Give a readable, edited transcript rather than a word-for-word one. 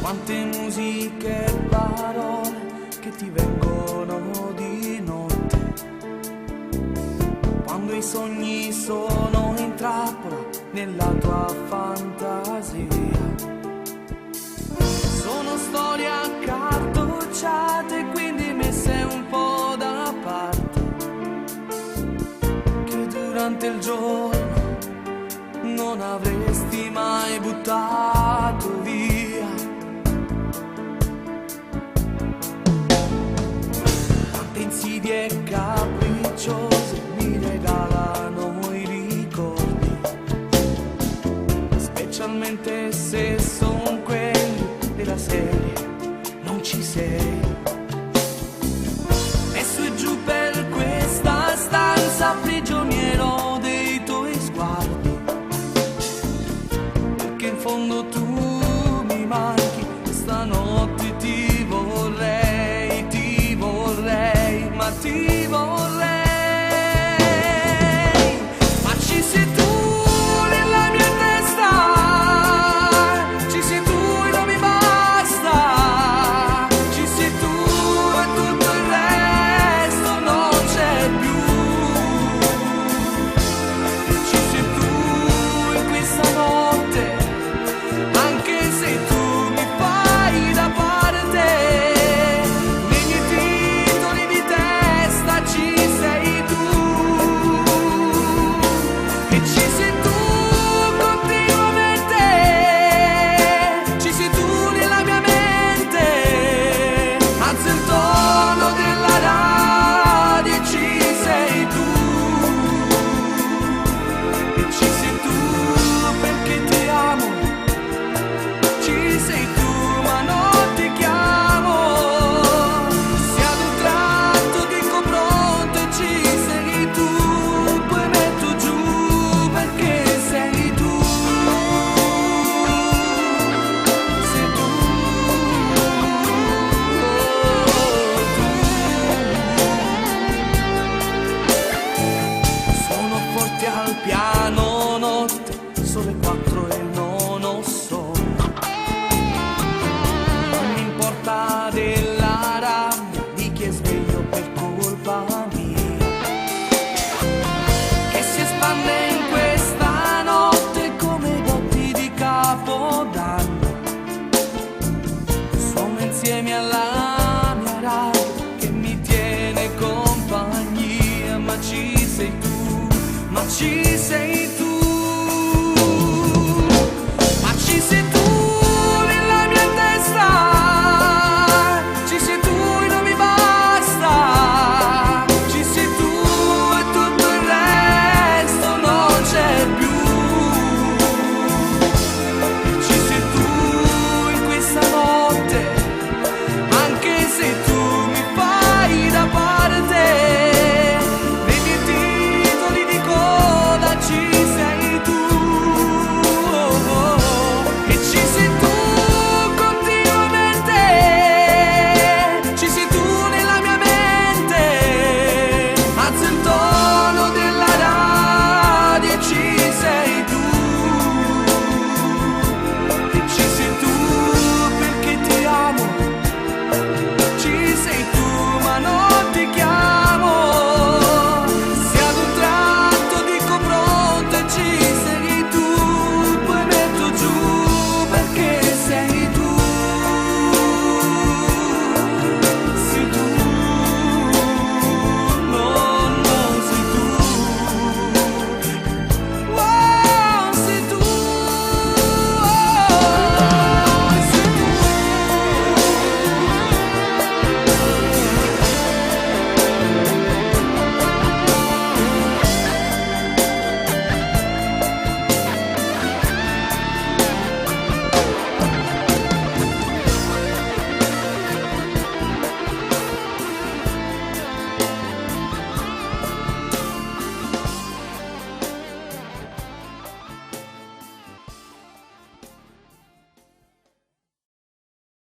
Quante musiche e parole che ti vengono di notte, quando i sogni sono in trappola nella tua fantasia. Sono storie accartocciate, quindi messe un po' da parte, che durante il giorno non avresti mai buttato via. Quante insidie capricciose mi regalano i ricordi, specialmente se son quelli della serie non ci sei. E su e giù per questa stanza, prigioniero dei tuoi sguardi, perché in fondo tu mi manchi e stanotte ti vorrei, ma ti vorrei. Ma ci sei tu nella mia testa, ci sei tu e non mi basta, ci sei tu e tutto il resto non c'è più. Ci sei tu in questa notte, anche se tu mi fai da parte, nei miei titoli di testa ci sei tu. E ci sei tu continuamente, ci sei tu nella mia mente, alzo il tono della radio e ci sei tu. E ci sei tu perché ti amo, ci sei tu ma non ti chiamo. Se ad un tratto dico pronto e ci sei tu, poi metto giù perché sei tu. Sei tu, sono forte al piano notte, sono le 4 e non ho sonno. Non mi importa della rabbia di chi è sveglio per colpa mia, che si espande in questa notte come botti di Capodanno. Suono insieme alla mia radio che mi tiene compagnia, ma ci sei tu, ma ci